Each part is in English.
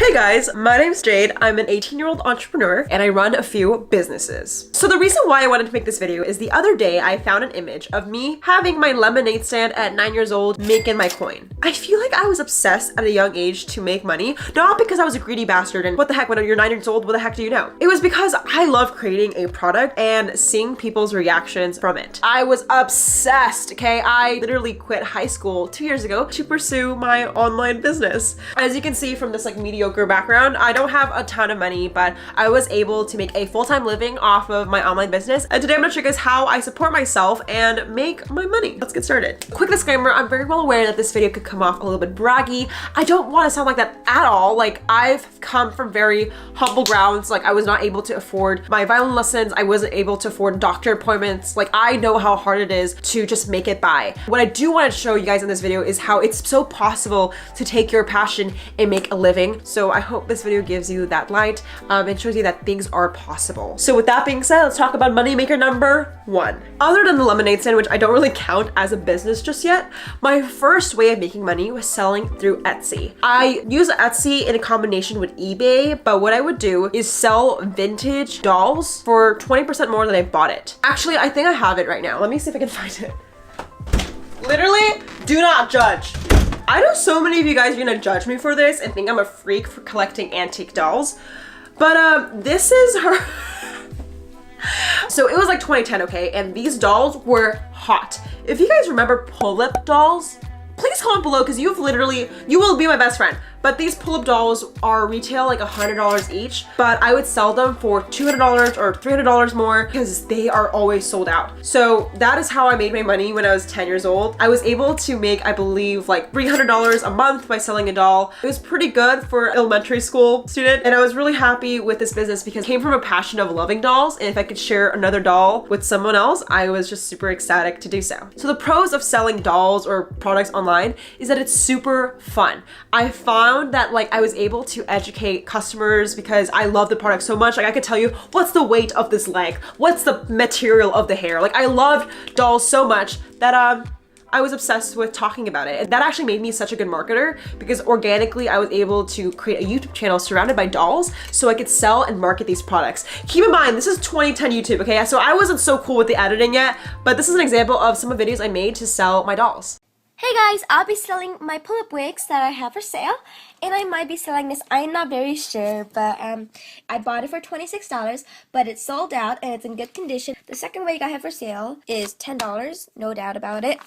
Hey guys, my name's Jade. I'm an 18-year-old entrepreneur and I run a few businesses. So the reason why I wanted to make this video is the other day I found an image of me having my lemonade stand at 9 years old making my coin. I feel like I was obsessed at a young age to make money, not because I was a greedy bastard and what the heck, when you're 9 years old, what the heck do you know? It was because I love creating a product and seeing people's reactions from it. I was obsessed, okay? I literally quit high school 2 years ago to pursue my online business. As you can see from this like mediocre background, I don't have a ton of money, but I was able to make a full-time living off of my online business. And today I'm gonna show you guys how I support myself and make my money. Let's get started. Quick disclaimer, I'm very well aware that this video could come off a little bit braggy. I don't want to sound like that at all. Like, I've come from very humble grounds. Like, I was not able to afford my violin lessons. I wasn't able to afford doctor appointments. Like, I know how hard it is to just make it by. What I do want to show you guys in this video is how it's so possible to take your passion and make a living. So I hope this video gives you that light and shows you that things are possible. So with that being said, let's talk about moneymaker number 1. Other than the lemonade stand, which I don't really count as a business just yet, my first way of making money was selling through Etsy. I use Etsy in a combination with eBay, but what I would do is sell vintage dolls for 20% more than I bought it. Actually, I think I have it right now. Let me see if I can find it. Literally, do not judge. I know so many of you guys are gonna judge me for this and think I'm a freak for collecting antique dolls, but this is her. So it was like 2010, okay? And these dolls were hot. If you guys remember pull-up dolls, please comment below because you will be my best friend. But these pull-up dolls are retail like $100 each, but I would sell them for $200 or $300 more because they are always sold out. So that is how I made my money when I was 10 years old. I was able to make, I believe, like $300 a month by selling a doll. It was pretty good for an elementary school student. And I was really happy with this business because it came from a passion of loving dolls. And if I could share another doll with someone else, I was just super ecstatic to do so. So the pros of selling dolls or products online is that it's super fun. I found that like I was able to educate customers because I love the product so much. Like, I could tell you what's the weight of this leg, what's the material of the hair. Like, I loved dolls so much that I was obsessed with talking about it. And that actually made me such a good marketer because organically I was able to create a YouTube channel surrounded by dolls so I could sell and market these products. Keep in mind, this is 2010 YouTube, okay? So I wasn't so cool with the editing yet, but this is an example of some of the videos I made to sell my dolls. Hey guys, I'll be selling my pull-up wigs that I have for sale, and I might be selling this. I'm not very sure, but I bought it for $26, but it's sold out and it's in good condition. The second wig I have for sale is $10, no doubt about it.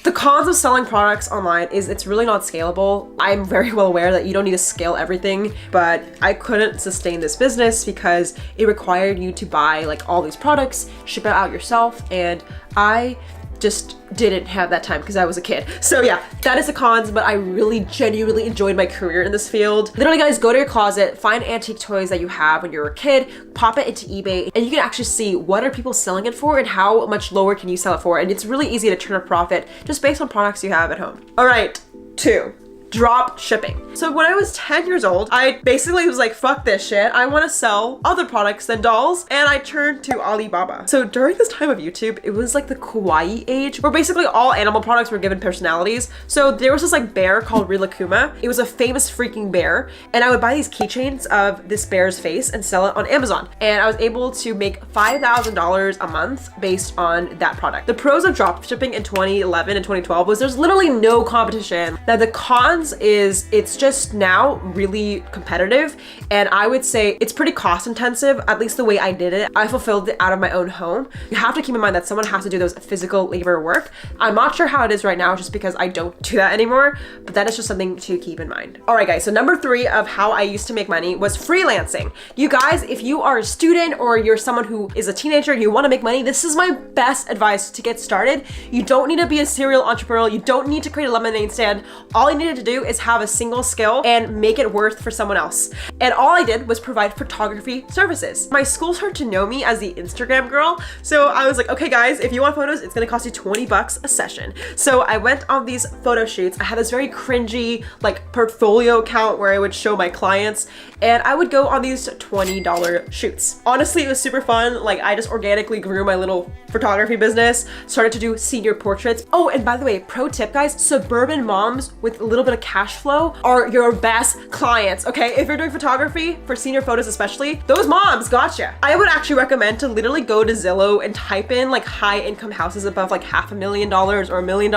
The cons of selling products online is it's really not scalable. I'm very well aware that you don't need to scale everything, but I couldn't sustain this business because it required you to buy like all these products, ship it out yourself, and I just didn't have that time because I was a kid. So yeah, that is the cons, but I really genuinely enjoyed my career in this field. Literally guys, go to your closet, find antique toys that you have when you were a kid, pop it into eBay, and you can actually see what are people selling it for and how much lower can you sell it for. And it's really easy to turn a profit just based on products you have at home. All right, 2. Drop shipping. So when I was 10 years old, I basically was like, fuck this shit. I want to sell other products than dolls. And I turned to Alibaba. So during this time of YouTube, it was like the kawaii age where basically all animal products were given personalities. So there was this like bear called Rilakuma. It was a famous freaking bear. And I would buy these keychains of this bear's face and sell it on Amazon. And I was able to make $5,000 a month based on that product. The pros of drop shipping in 2011 and 2012 was there's literally no competition. Now the cons is it's just now really competitive, and I would say it's pretty cost intensive, at least the way I did it. I fulfilled it out of my own home. You have to keep in mind that someone has to do those physical labor work. I'm not sure how it is right now just because I don't do that anymore, but that is just something to keep in mind. All right guys, so number 3 of how I used to make money was freelancing. You guys, if you are a student or you're someone who is a teenager and you want to make money, this is my best advice to get started. You don't need to be a serial entrepreneur. You don't need to create a lemonade stand. All you needed to do is have a single skill and make it worth for someone else. And all I did was provide photography services. My school started to know me as the Instagram girl. So I was like, okay guys, if you want photos, it's gonna cost you 20 bucks a session. So I went on these photo shoots. I had this very cringy like portfolio account where I would show my clients, and I would go on these $20 shoots. Honestly, it was super fun. Like, I just organically grew my little photography business, started to do senior portraits. Oh, and by the way, pro tip guys, suburban moms with a little bit of cash flow are your best clients, okay? If you're doing photography for senior photos especially, those moms gotcha. I would actually recommend to literally go to Zillow and type in like high income houses above like $500,000 or $1 million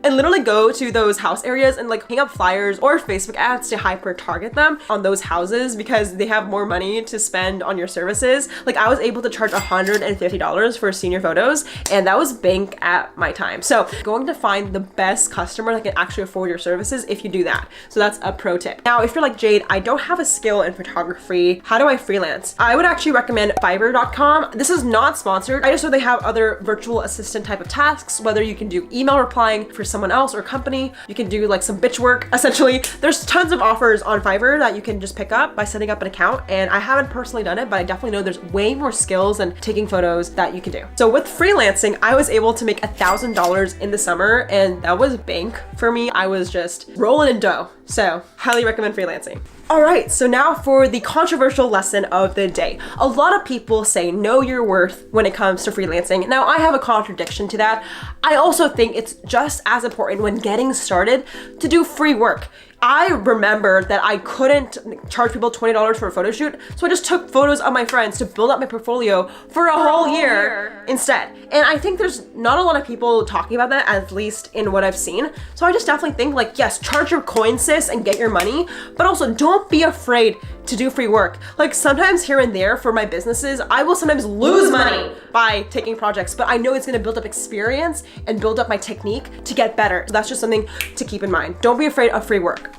and literally go to those house areas and like hang up flyers or Facebook ads to hyper target them on those houses because they have more money to spend on your services. Like I was able to charge $150 for senior photos, and that was bank at my time. So going to find the best customer that can actually afford your services if you do that. So that's a pro tip. Now, if you're like, Jade, I don't have a skill in photography, how do I freelance? I would actually recommend Fiverr.com. This is not sponsored. I just know they have other virtual assistant type of tasks, whether you can do email replying for someone else or company, you can do like some bitch work. Essentially, there's tons of offers on Fiverr that you can just pick up by setting up an account. And I haven't personally done it, but I definitely know there's way more skills than taking photos that you can do. So with freelancing, I was able to make $1,000 in the summer, and that was bank for me. I was just rolling in dough. So highly recommend freelancing. All right, so now for the controversial lesson of the day. A lot of people say know your worth when it comes to freelancing. Now, I have a contradiction to that. I also think it's just as important when getting started to do free work. I remember that I couldn't charge people $20 for a photo shoot, so I just took photos of my friends to build up my portfolio for a whole year instead. And I think there's not a lot of people talking about that, at least in what I've seen. So I just definitely think like, yes, charge your coin, sis, and get your money, but also don't be afraid to do free work. Like sometimes here and there for my businesses, I will sometimes lose money by taking projects, but I know it's gonna build up experience and build up my technique to get better. So that's just something to keep in mind. Don't be afraid of free work.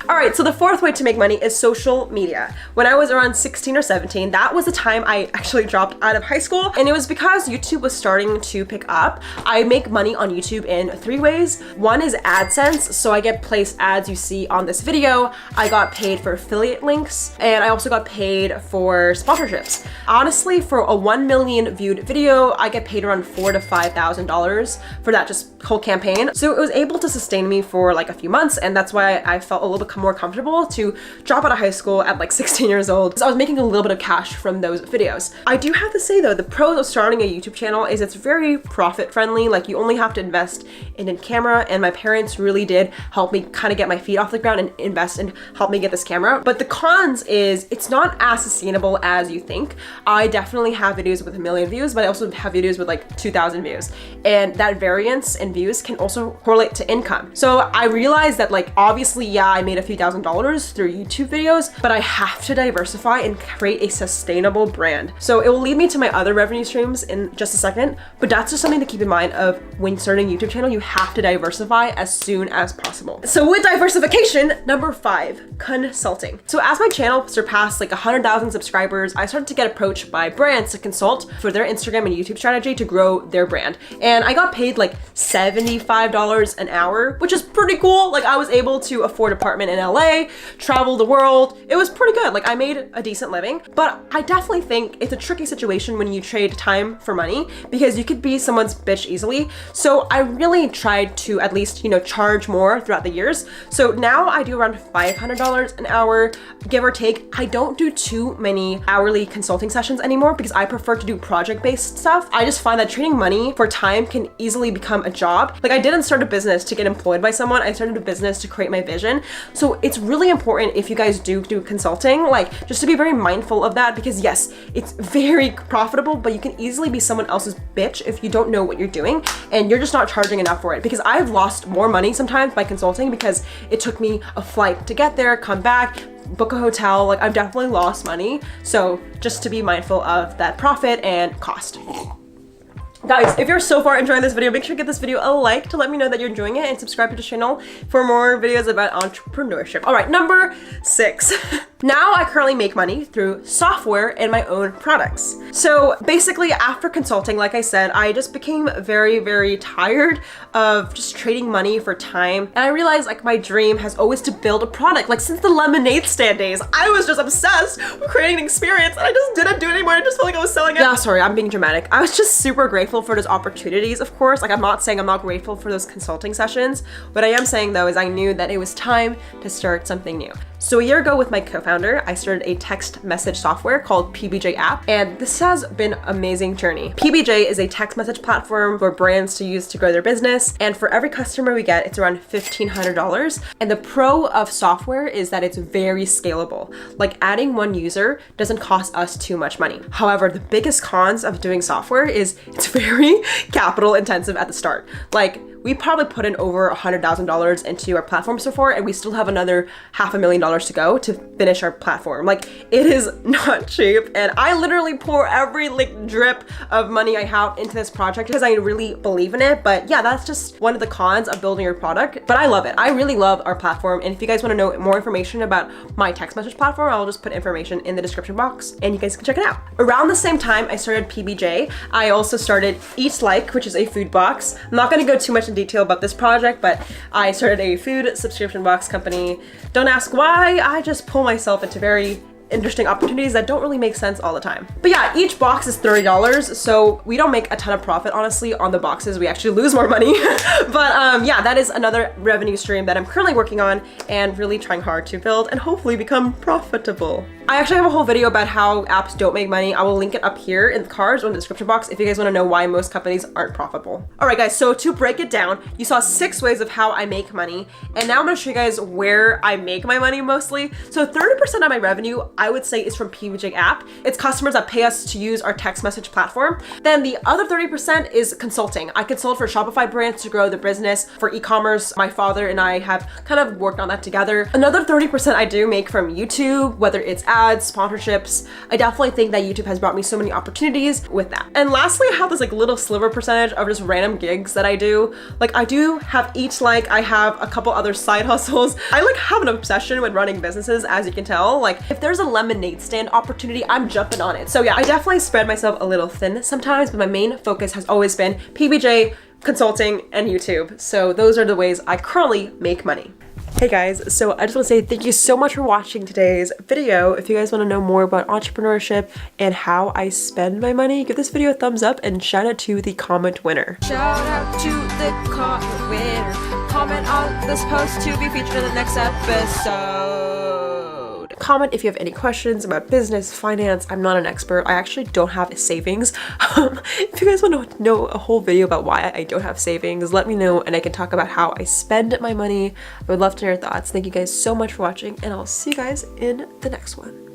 All right, so the fourth way to make money is social media. When I was around 16 or 17, that was the time I actually dropped out of high school, and it was because YouTube was starting to pick up. I make money on YouTube in 3 ways. One is AdSense, so I get placed ads you see on this video. I got paid for affiliate links, and I also got paid for sponsorships. Honestly, for a 1 million viewed video, I get paid around $4,000 to $5,000 for that just whole campaign. So it was able to sustain me for like a few months, and that's why I felt a little bit more comfortable to drop out of high school at like 16 years old. So I was making a little bit of cash from those videos. I do have to say though, the pros of starting a YouTube channel is it's very profit friendly. Like you only have to invest in a camera, and my parents really did help me kind of get my feet off the ground and invest and help me get this camera. But the cons is it's not as sustainable as you think. I definitely have videos with 1 million views, but I also have videos with like 2,000 views. And that variance in views can also correlate to income. So I realized that like, obviously, yeah, I made a few $1,000 through YouTube videos, but I have to diversify and create a sustainable brand. So it will lead me to my other revenue streams in just a second, but that's just something to keep in mind of when starting a YouTube channel, you have to diversify as soon as possible. So with diversification, number 5, consulting. So as my channel surpassed like 100,000 subscribers, I started to get approached by brands to consult for their Instagram and YouTube strategy to grow their brand. And I got paid like $75 an hour, which is pretty cool. Like I was able to afford an apartment in LA, travel the world. It was pretty good. Like I made a decent living, but I definitely think it's a tricky situation when you trade time for money because you could be someone's bitch easily. So I really tried to at least, charge more throughout the years. So now I do around $500 an hour, give or take. I don't do too many hourly consulting sessions anymore because I prefer to do project-based stuff. I just find that trading money for time can easily become a job. Like I didn't start a business to get employed by someone. I started a business to create my vision. So it's really important if you guys do consulting, like just to be very mindful of that because yes, it's very profitable, but you can easily be someone else's bitch if you don't know what you're doing and you're just not charging enough for it. Because I've lost more money sometimes by consulting because it took me a flight to get there, come back, book a hotel. Like I've definitely lost money. So just to be mindful of that profit and cost. Guys, if you're so far enjoying this video, make sure to give this video a like to let me know that you're enjoying it and subscribe to the channel for more videos about entrepreneurship. All right, number 6. Now I currently make money through software and my own products. So basically after consulting, like I said, I just became very, very tired of just trading money for time. And I realized like my dream has always to build a product. Like since the lemonade stand days, I was just obsessed with creating an experience and I just didn't do it anymore. I just felt like I was selling it. Yeah, sorry, I'm being dramatic. I was just super grateful for those opportunities, of course. Like I'm not saying I'm not grateful for those consulting sessions. What I am saying though is I knew that it was time to start something new. So a year ago with my co-founder, I started a text message software called PBJ app, and this has been an amazing journey. PBJ is a text message platform for brands to use to grow their business, and for every customer we get, it's around $1,500. And the pro of software is that it's very scalable. Like adding one user doesn't cost us too much money. However, the biggest cons of doing software is it's very capital intensive at the start. Like we probably put in over $100,000 into our platform so far, and we still have another $500,000 to go to finish our platform. Like it is not cheap, and I literally pour every like drip of money I have into this project because I really believe in it. But yeah, that's just one of the cons of building your product, but I love it. I really love our platform, and if you guys want to know more information about my text message platform, I'll just put information in the description box and you guys can check it out. Around the same time I started PBJ, I also started Eat Like, which is a food box. I'm not going to go too much in detail about this project, but I started a food subscription box company. Don't ask why, I just pull myself into very interesting opportunities that don't really make sense all the time. But yeah, each box is $30, so we don't make a ton of profit, honestly, on the boxes. We actually lose more money. But yeah, that is another revenue stream that I'm currently working on and really trying hard to build and hopefully become profitable. I actually have a whole video about how apps don't make money. I will link it up here in the cards or in the description box if you guys want to know why most companies aren't profitable. All right, guys, so to break it down, you saw 6 ways of how I make money, and now I'm gonna show you guys where I make my money mostly. So 30% of my revenue, I would say, is from PBJ app. It's customers that pay us to use our text message platform. Then the other 30% is consulting. I consult for Shopify brands to grow their business. For e-commerce, my father and I have kind of worked on that together. Another 30% I do make from YouTube, whether it's ads, sponsorships. I definitely think that YouTube has brought me so many opportunities with that. And lastly, I have this like little sliver percentage of just random gigs that I do. Like I do have Eat Like, I have a couple other side hustles. I like have an obsession with running businesses, as you can tell. Like if there's a lemonade stand opportunity, I'm jumping on it. So yeah, I definitely spread myself a little thin sometimes, but my main focus has always been PBJ, consulting, and YouTube. So those are the ways I currently make money. Hey guys, so I just want to say thank you so much for watching today's video. If you guys want to know more about entrepreneurship and how I spend my money, give this video a thumbs up and shout out to the comment winner. Shout out to the comment winner. Comment on this post to be featured in the next episode. Comment if you have any questions about business, finance. I'm not an expert. I actually don't have savings. If you guys want to know a whole video about why I don't have savings, let me know and I can talk about how I spend my money. I would love to know your thoughts. Thank you guys so much for watching, and I'll see you guys in the next one.